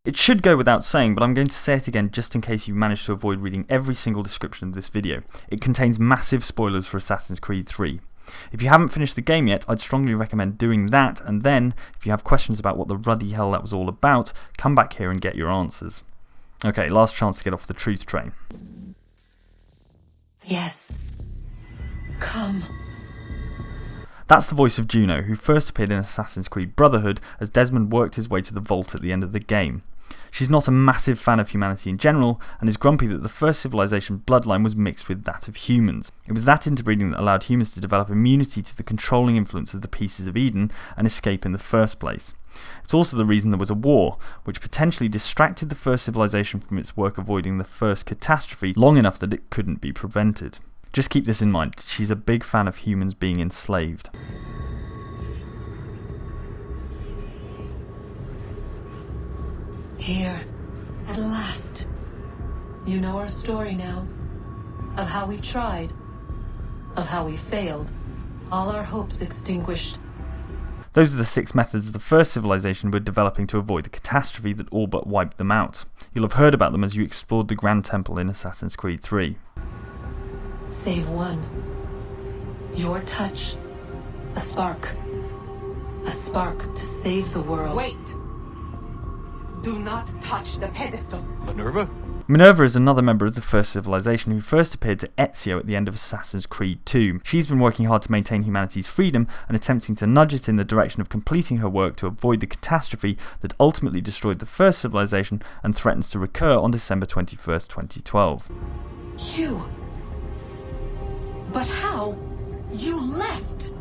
It should go without saying, but I'm going to say it again just in case you managed to avoid reading every single description of this video. It contains massive spoilers for Assassin's Creed 3. If you haven't finished the game yet, I'd strongly recommend doing that, and then, if you have questions about what the ruddy hell that was all about, come back here and get your answers. Okay, last chance to get off the truth train. Yes. Come. That's the voice of Juno, who first appeared in Assassin's Creed Brotherhood as Desmond worked his way to the vault at the end of the game. She's not a massive fan of humanity in general, and is grumpy that the first civilization bloodline was mixed with that of humans. It was that interbreeding that allowed humans to develop immunity to the controlling influence of the Pieces of Eden and escape in the first place. It's also the reason there was a war, which potentially distracted the first civilization from its work avoiding the first catastrophe long enough that it couldn't be prevented. Just keep this in mind, she's a big fan of humans being enslaved. Here, at last. You know our story now. Of how we tried. Of how we failed. All our hopes extinguished. Those are the 6 methods the first civilization were developing to avoid the catastrophe that all but wiped them out. You'll have heard about them as you explored the Grand Temple in Assassin's Creed 3. Save one. Your touch. A spark. A spark to save the world. Wait! Do not touch the pedestal. Minerva? Minerva is another member of the first civilization who first appeared to Ezio at the end of Assassin's Creed 2. She's been working hard to maintain humanity's freedom and attempting to nudge it in the direction of completing her work to avoid the catastrophe that ultimately destroyed the first civilization and threatens to recur on December 21st, 2012. You? But how? You left!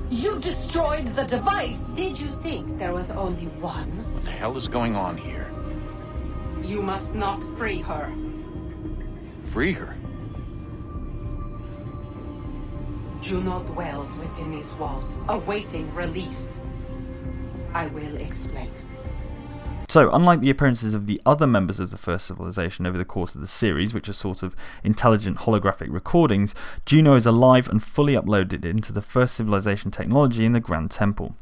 You destroyed the device! Did you think there was only one? What the hell is going on here? You must not free her. Free her? Juno dwells within these walls, awaiting release. I will explain. So, unlike the appearances of the other members of the first civilization over the course of the series, which are sort of intelligent holographic recordings, Juno is alive and fully uploaded into the first civilization technology in the Grand Temple.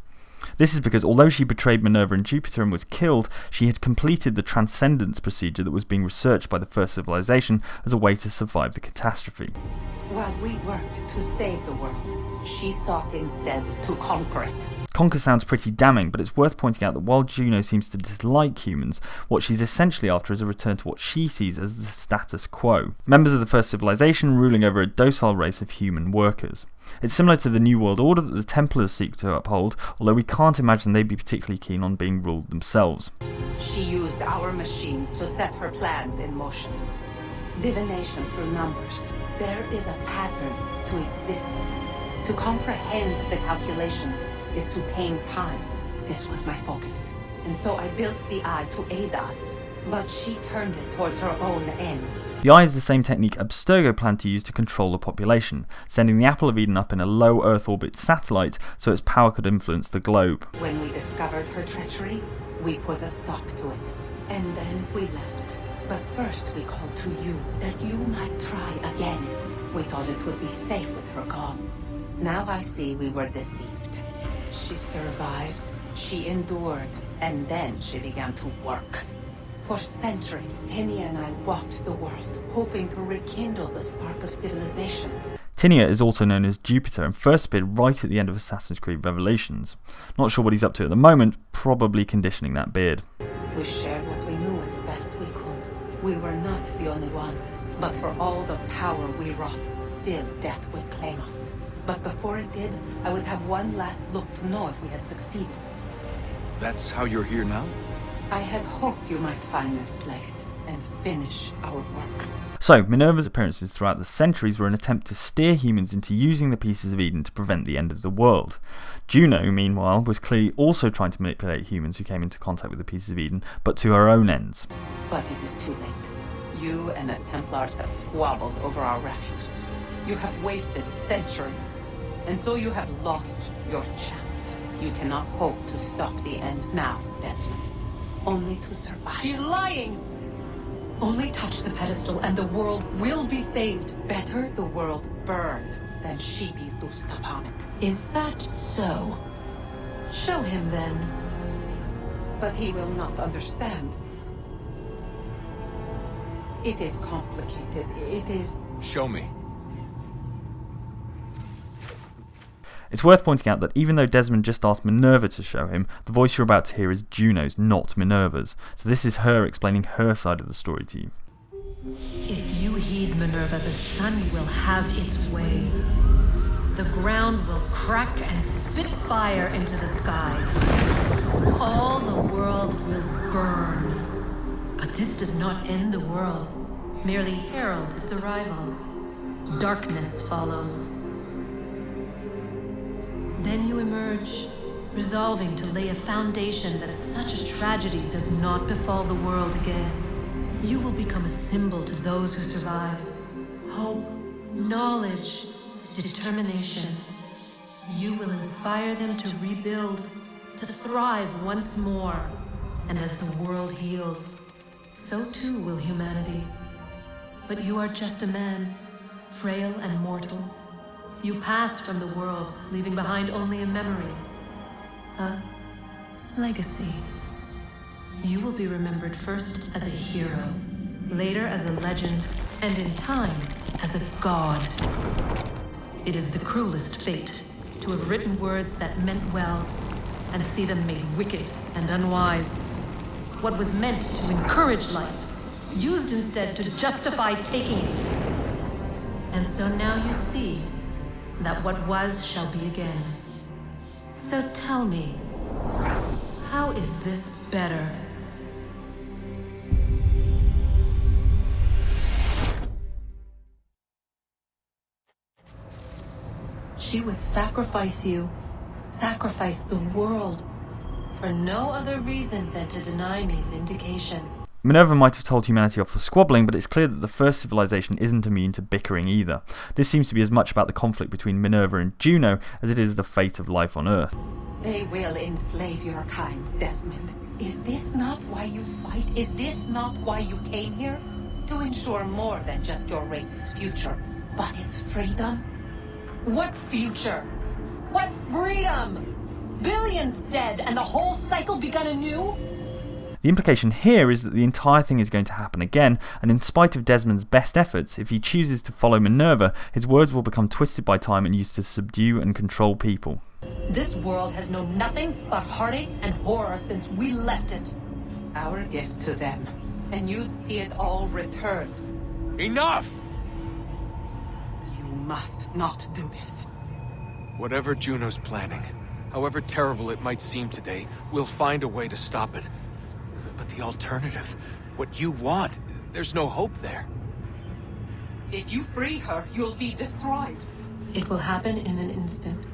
This is because although she betrayed Minerva and Jupiter and was killed, she had completed the transcendence procedure that was being researched by the first civilization as a way to survive the catastrophe. While we worked to save the world, she sought instead to conquer it. Conquer sounds pretty damning, but it's worth pointing out that while Juno seems to dislike humans, what she's essentially after is a return to what she sees as the status quo. Members of the first civilization ruling over a docile race of human workers. It's similar to the New World Order that the Templars seek to uphold, although we can't imagine they'd be particularly keen on being ruled themselves. She used our machines to set her plans in motion. Divination through numbers. There is a pattern to existence. To comprehend the calculations is to tame time. This was my focus. And so I built the eye to aid us. But she turned it towards her own ends. The eye is the same technique Abstergo planned to use to control the population, sending the Apple of Eden up in a low Earth orbit satellite so its power could influence the globe. When we discovered her treachery, we put a stop to it. And then we left. But first we called to you, that you might try again. We thought it would be safe with her gone. Now I see we were deceived. She survived, she endured, and then she began to work. For centuries, Tinia and I walked the world, hoping to rekindle the spark of civilization. Tinia is also known as Jupiter and first appeared right at the end of Assassin's Creed Revelations. Not sure what he's up to at the moment, probably conditioning that beard. We shared what we knew as best we could. We were not the only ones, but for all the power we wrought, still death would claim us. But before it did, I would have one last look to know if we had succeeded. That's how you're here now? I had hoped you might find this place and finish our work. So, Minerva's appearances throughout the centuries were an attempt to steer humans into using the Pieces of Eden to prevent the end of the world. Juno, meanwhile, was clearly also trying to manipulate humans who came into contact with the Pieces of Eden, but to her own ends. But it is too late. You and the Templars have squabbled over our refuse. You have wasted centuries, and so you have lost your chance. You cannot hope to stop the end now, Desmond. Only to survive. She's lying! Only touch the pedestal and the world will be saved. Better the world burn than she be loosed upon it. Is that so? Show him then. But he will not understand. It is complicated. It is... Show me. It's worth pointing out that even though Desmond just asked Minerva to show him, the voice you're about to hear is Juno's, not Minerva's. So this is her explaining her side of the story to you. If you heed Minerva, the sun will have its way. The ground will crack and spit fire into the skies. All the world will burn. But this does not end the world, merely heralds its arrival. Darkness follows. Then you emerge, resolving to lay a foundation that such a tragedy does not befall the world again. You will become a symbol to those who survive. Hope, knowledge, determination. You will inspire them to rebuild, to thrive once more. And as the world heals, so too will humanity. But you are just a man, frail and mortal. You pass from the world, leaving behind only a memory. A legacy. You will be remembered first as a hero, later as a legend, and in time, as a god. It is the cruelest fate, to have written words that meant well, and see them made wicked and unwise. What was meant to encourage life, used instead to justify taking it. And so now you see that what was shall be again. So tell me, how is this better? She would sacrifice you, sacrifice the world, for no other reason than to deny me vindication. Minerva might have told humanity off for squabbling, but it's clear that the first civilization isn't immune to bickering either. This seems to be as much about the conflict between Minerva and Juno as it is the fate of life on Earth. They will enslave your kind, Desmond. Is this not why you fight? Is this not why you came here? To ensure more than just your race's future, but its freedom? What future? What freedom? Billions dead and the whole cycle begun anew? The implication here is that the entire thing is going to happen again, and in spite of Desmond's best efforts, if he chooses to follow Minerva, his words will become twisted by time and used to subdue and control people. This world has known nothing but heartache and horror since we left it. Our gift to them, and you'd see it all returned. Enough! You must not do this. Whatever Juno's planning, however terrible it might seem today, we'll find a way to stop it. But the alternative, what you want, there's no hope there. If you free her, you'll be destroyed. It will happen in an instant.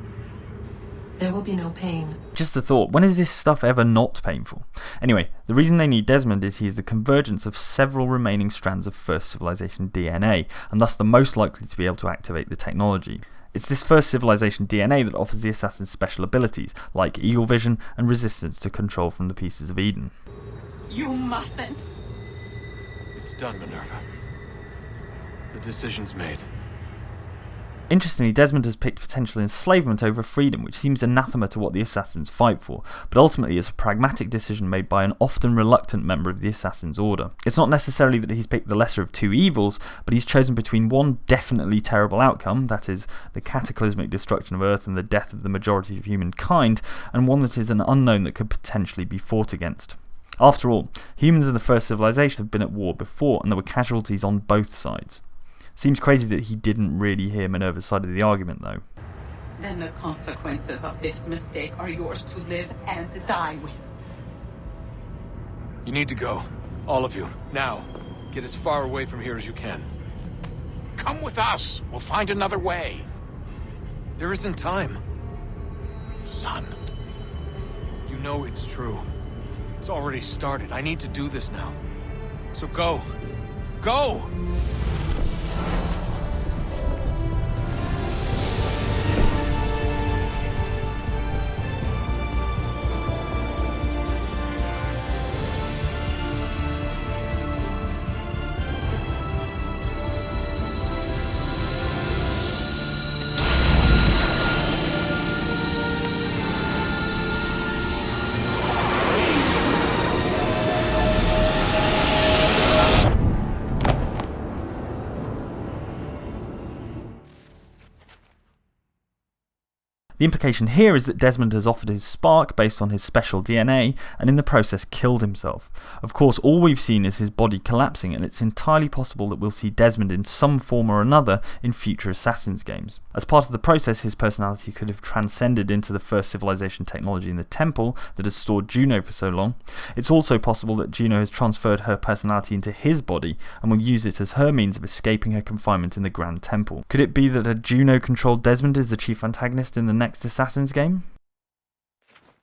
There will be no pain. Just a thought, when is this stuff ever not painful? Anyway, the reason they need Desmond is he is the convergence of several remaining strands of First Civilization DNA, and thus the most likely to be able to activate the technology. It's this First Civilization DNA that offers the assassins special abilities, like eagle vision and resistance to control from the Pieces of Eden. You mustn't. It's done, Minerva. The decision's made. Interestingly, Desmond has picked potential enslavement over freedom, which seems anathema to what the Assassins fight for, but ultimately it's a pragmatic decision made by an often reluctant member of the Assassin's Order. It's not necessarily that he's picked the lesser of two evils, but he's chosen between one definitely terrible outcome, that is, the cataclysmic destruction of Earth and the death of the majority of humankind, and one that is an unknown that could potentially be fought against. After all, humans in the First Civilization have been at war before, and there were casualties on both sides. Seems crazy that he didn't really hear Minerva's side of the argument, though. Then the consequences of this mistake are yours to live and die with. You need to go. All of you. Now. Get as far away from here as you can. Come with us. We'll find another way. There isn't time. Son. You know it's true. It's already started. I need to do this now. So go. Go! The implication here is that Desmond has offered his spark based on his special DNA and in the process killed himself. Of course, all we've seen is his body collapsing, and it's entirely possible that we'll see Desmond in some form or another in future Assassin's games. As part of the process, his personality could have transcended into the first civilization technology in the temple that has stored Juno for so long. It's also possible that Juno has transferred her personality into his body and will use it as her means of escaping her confinement in the Grand Temple. Could it be that a Juno-controlled Desmond is the chief antagonist in the next Assassin's game?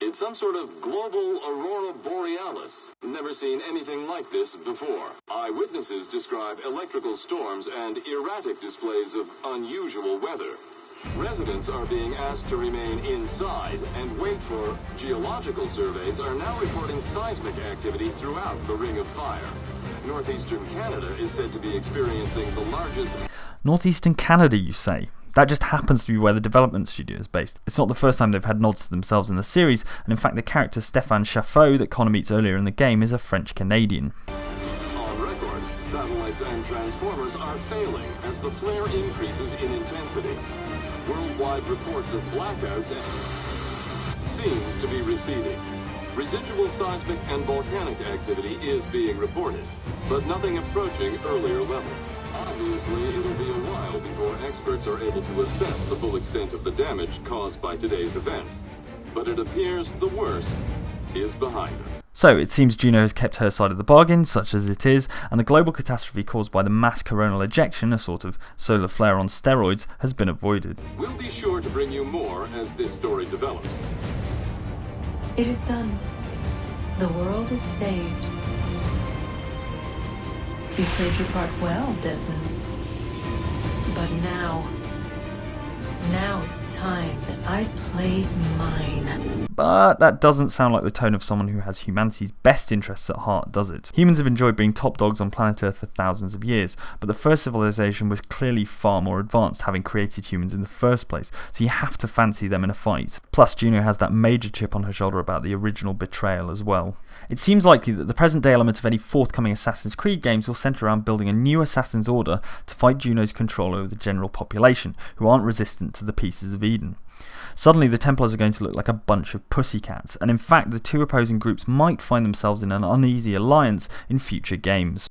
It's some sort of global aurora borealis. Never seen anything like this before. Eyewitnesses describe electrical storms and erratic displays of unusual weather. Residents are being asked to remain inside and wait for geological surveys are now reporting seismic activity throughout the Ring of Fire. Northeastern Canada is said to be experiencing the largest... Northeastern Canada, you say? That just happens to be where the development studio is based. It's not the first time they've had nods to themselves in the series, and in fact the character Stéphane Chaffaut that Connor meets earlier in the game is a French-Canadian. On record, satellites and transformers are failing as the flare increases in intensity. Worldwide reports of blackouts seems to be receding. Residual seismic and volcanic activity is being reported, but nothing approaching earlier levels. Obviously, it'll be a while before experts are able to assess the full extent of the damage caused by today's events. But it appears the worst is behind us. So, it seems Juno has kept her side of the bargain, such as it is, and the global catastrophe caused by the mass coronal ejection, a sort of solar flare on steroids, has been avoided. We'll be sure to bring you more as this story develops. It is done. The world is saved. You played your part well, Desmond. But now it's time that I played mine. But that doesn't sound like the tone of someone who has humanity's best interests at heart, does it? Humans have enjoyed being top dogs on planet Earth for thousands of years, but the first civilization was clearly far more advanced, having created humans in the first place, so you have to fancy them in a fight. Plus, Juno has that major chip on her shoulder about the original betrayal as well. It seems likely that the present day element of any forthcoming Assassin's Creed games will centre around building a new Assassin's Order to fight Juno's control over the general population, who aren't resistant to the pieces of Eden. Suddenly the Templars are going to look like a bunch of pussycats, and in fact the two opposing groups might find themselves in an uneasy alliance in future games.